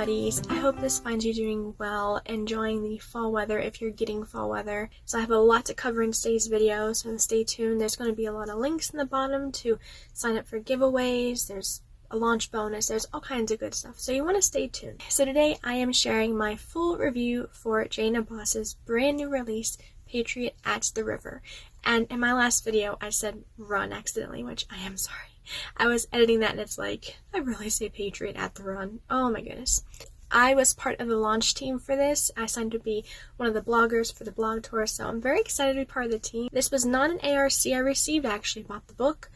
buddies. I hope this finds you doing well, enjoying the fall weather if you're getting fall weather. So I have a lot to cover in today's video, so stay tuned. There's going to be a lot of links in the bottom to sign up for giveaways. There's a launch bonus. There's all kinds of good stuff, so you want to stay tuned. So today I am sharing my full review for Jayna Baas's brand new release, Patriot at the River. And in my last video I said run accidentally, which I am sorry. I was editing that and it's like, I really say Patriot at the run. Oh my goodness. I was part of the launch team for this. I signed to be one of the bloggers for the blog tour, so I'm very excited to be part of the team. This was not an ARC I received. I actually bought the book.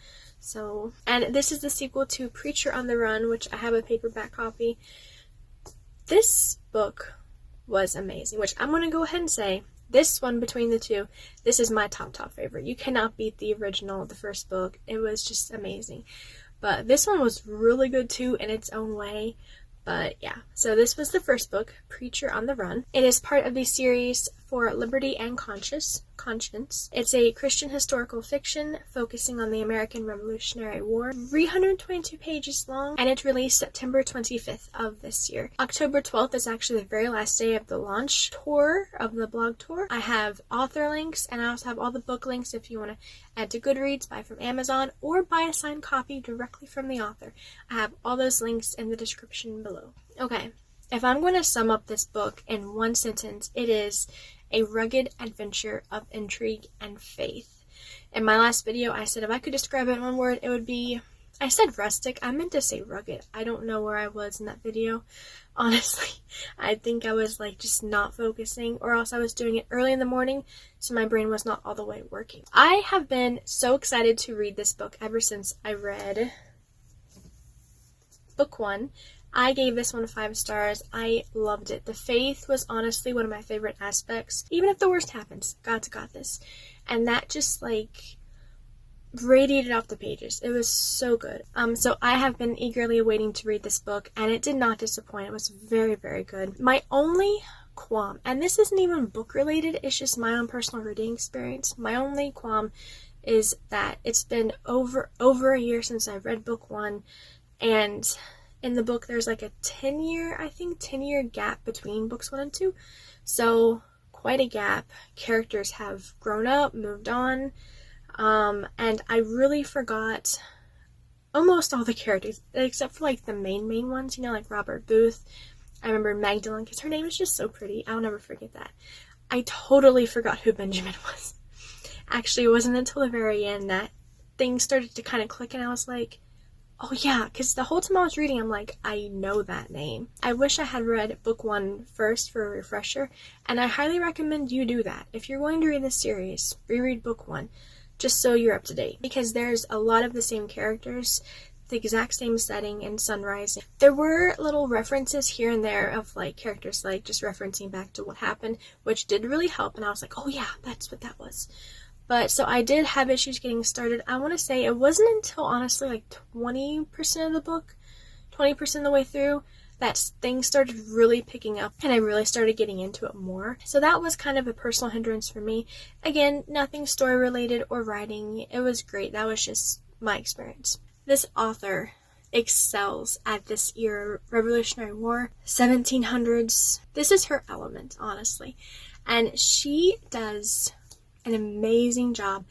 And this is the sequel to Preacher on the Run, which I have a paperback copy. This book was amazing, which I'm going to go ahead and say, this one between the two, this is my top favorite. You cannot beat the original, the first book. It was just amazing. But this one was really good too in its own way. But yeah, so this was the first book, Preacher on the Run. It is part of the series For Liberty and Conscience. It's a Christian historical fiction focusing on the American Revolutionary War. 322 pages long, and it released September 25th of this year. October 12th is actually the very last day of the launch tour, of the blog tour. I have author links, and I also have all the book links if you want to add to Goodreads, buy from Amazon, or buy a signed copy directly from the author. I have all those links in the description below. Okay, if I'm going to sum up this book in one sentence, it is a rugged adventure of intrigue and faith. In my last video, I said if I could describe it in one word, it would be, I said rustic. I meant to say rugged. I don't know where I was in that video. Honestly, I think I was like just not focusing, or else I was doing it early in the morning, so my brain was not all the way working. I have been so excited to read this book ever since I read book 1. I gave this one 5 stars. I loved it. The faith was honestly one of my favorite aspects. Even if the worst happens, God's got this. And that just like radiated off the pages. It was so good. So I have been eagerly waiting to read this book, and it did not disappoint. It was very, very good. My only qualm, and this isn't even book related, it's just my own personal reading experience. My only qualm is that it's been over a year since I've read book 1, and in the book there's like a 10-year gap between books 1 and 2. So quite a gap. Characters have grown up, moved on, and I really forgot almost all the characters, except for like the main ones, you know, like Robert Booth. I remember Magdalene, because her name is just so pretty. I'll never forget that. I totally forgot who Benjamin was. Actually, it wasn't until the very end that things started to kind of click, and I was like, oh yeah, because the whole time I was reading, I'm like, I know that name. I wish I had read book 1 first for a refresher, and I highly recommend you do that. If you're going to read this series, reread book 1, just so you're up to date. Because there's a lot of the same characters, the exact same setting in Sunrise. There were little references here and there of like characters like just referencing back to what happened, which did really help, and I was like, oh yeah, that's what that was. But so I did have issues getting started. I want to say it wasn't until honestly like 20% of the book, 20% of the way through, that things started really picking up and I really started getting into it more. So that was kind of a personal hindrance for me. Again, nothing story related or writing. It was great. That was just my experience. This author excels at this era, Revolutionary War, 1700s. This is her element, honestly. And she does an amazing job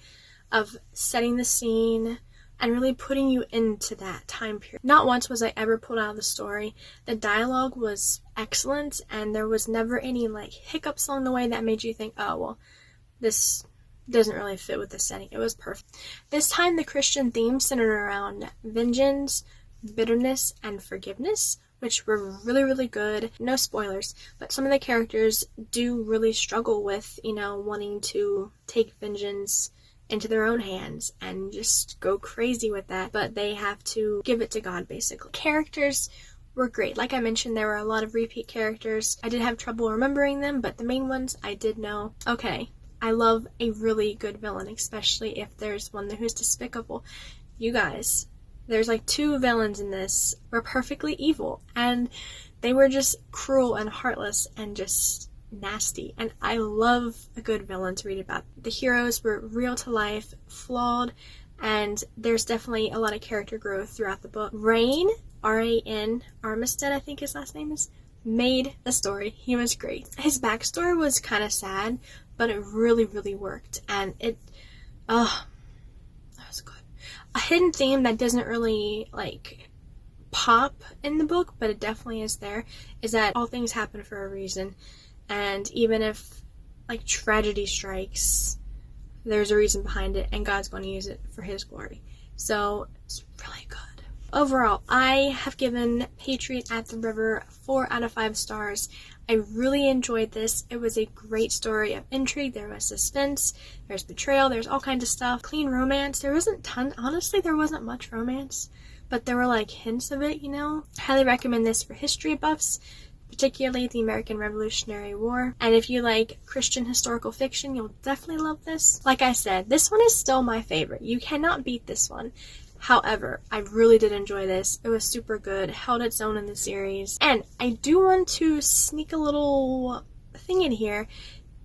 of setting the scene and really putting you into that time period. Not once was I ever pulled out of the story. The dialogue was excellent, and there was never any like hiccups along the way that made you think, oh well, this doesn't really fit with the setting. It was perfect. This time the Christian themes centered around vengeance, bitterness, and forgiveness, which were really, really good. No spoilers, but some of the characters do really struggle with, you know, wanting to take vengeance into their own hands and just go crazy with that, but they have to give it to God, basically. Characters were great. Like I mentioned, there were a lot of repeat characters. I did have trouble remembering them, but the main ones I did know. Okay, I love a really good villain, especially if there's one who's despicable. You guys, there's like 2 villains in this were perfectly evil, and they were just cruel and heartless and just nasty, and I love a good villain to read about. The heroes were real to life, flawed, and there's definitely a lot of character growth throughout the book. Rain, R-A-N, Armistead, I think his last name is, made the story. He was great. His backstory was kind of sad, but it really, really worked. And that was good. A hidden theme that doesn't really, like, pop in the book, but it definitely is there, is that all things happen for a reason. And even if, like, tragedy strikes, there's a reason behind it, and God's going to use it for His glory. So, it's really good. Overall, I have given Patriot at the River 4 out of 5 stars. I really enjoyed this. It was a great story of intrigue. There was suspense, there's betrayal, there's all kinds of stuff. Clean romance. There wasn't honestly, there wasn't much romance, but there were like hints of it, you know. Highly recommend this for history buffs, particularly the American Revolutionary War. And if you like Christian historical fiction, you'll definitely love this. Like I said, this one is still my favorite. You cannot beat this one. However, I really did enjoy this. It was super good, held its own in the series. And I do want to sneak a little thing in here.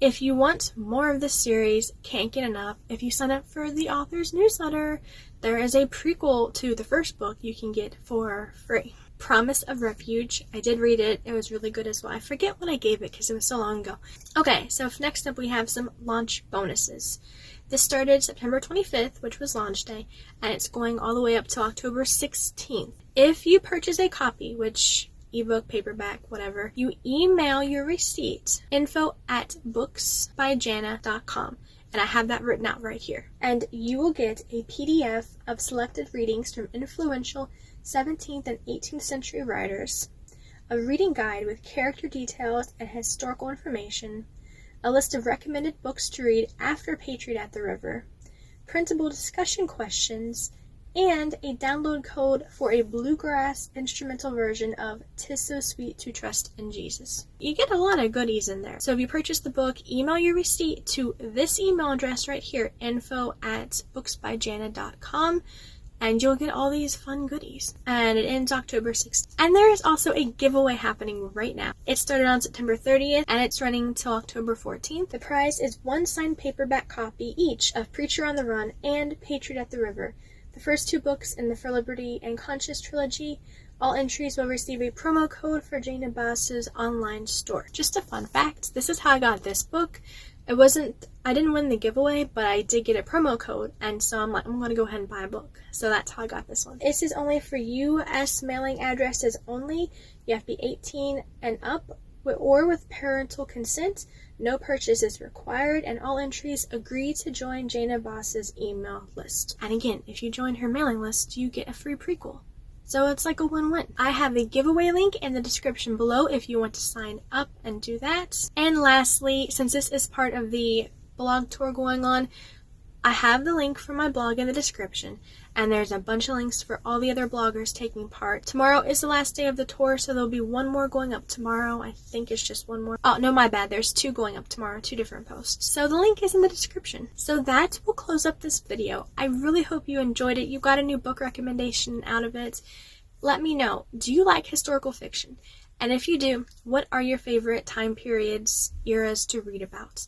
If you want more of this series, can't get enough, if you sign up for the author's newsletter, there is a prequel to the first book you can get for free. Promise of Refuge. I did read it. It was really good as well. I forget what I gave it because it was so long ago. Okay, so next up we have some launch bonuses. This started September 25th, which was launch day, and it's going all the way up to October 16th. If you purchase a copy, which ebook, paperback, whatever, you email your receipt, info@booksbyjayna.com, and I have that written out right here. And you will get a PDF of selected readings from influential 17th and 18th century writers, a reading guide with character details and historical information, a list of recommended books to read after Patriot at the River, printable discussion questions, and a download code for a bluegrass instrumental version of "'Tis So Sweet to Trust in Jesus." You get a lot of goodies in there. So if you purchase the book, email your receipt to this email address right here, info@booksbyjayna.com, and you'll get all these fun goodies. And it ends October 6th. And there is also a giveaway happening right now. It started on September 30th, and it's running till October 14th. The prize is 1 signed paperback copy each of Preacher on the Run and Patriot at the River, the first 2 books in the For Liberty and Conscience trilogy. All entries will receive a promo code for Jayna Baas's online store. Just a fun fact, this is how I got this book. I didn't win the giveaway, but I did get a promo code, and so I'm like, I'm going to go ahead and buy a book. So that's how I got this one. This is only for U.S. mailing addresses only. You have to be 18 and up, or with parental consent. No purchase is required, and all entries agree to join Jayna Baas's email list. And again, if you join her mailing list, you get a free prequel. So it's like a win-win. I have a giveaway link in the description below if you want to sign up and do that. And lastly, since this is part of the blog tour going on, I have the link for my blog in the description, and there's a bunch of links for all the other bloggers taking part. Tomorrow is the last day of the tour, so there'll be one more going up tomorrow. I think it's just one more. Oh, no, my bad. There's 2 going up tomorrow, 2 different posts. So the link is in the description. So that will close up this video. I really hope you enjoyed it. You got a new book recommendation out of it. Let me know. Do you like historical fiction? And if you do, what are your favorite time periods, eras to read about?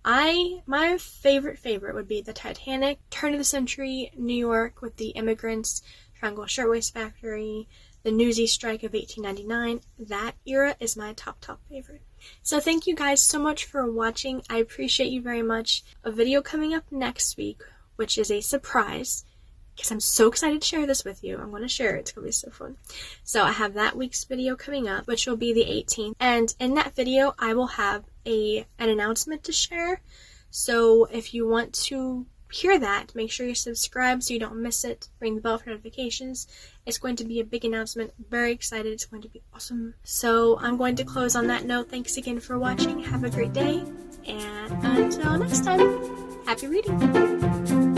My favorite would be the Titanic, turn of the century New York with the immigrants, Triangle Shirtwaist Factory, the Newsies strike of 1899. That era is my top favorite. So thank you guys so much for watching. I appreciate you very much. A video coming up next week, which is a surprise, because I'm so excited to share this with you. I'm going to share it. It's going to be so fun. So I have that week's video coming up, which will be the 18th. And in that video, I will have an announcement to share. So if you want to hear that, make sure you subscribe so you don't miss it. Ring the bell for notifications. It's going to be a big announcement. Very excited. It's going to be awesome. So I'm going to close on that note. Thanks again for watching. Have a great day. And until next time, happy reading.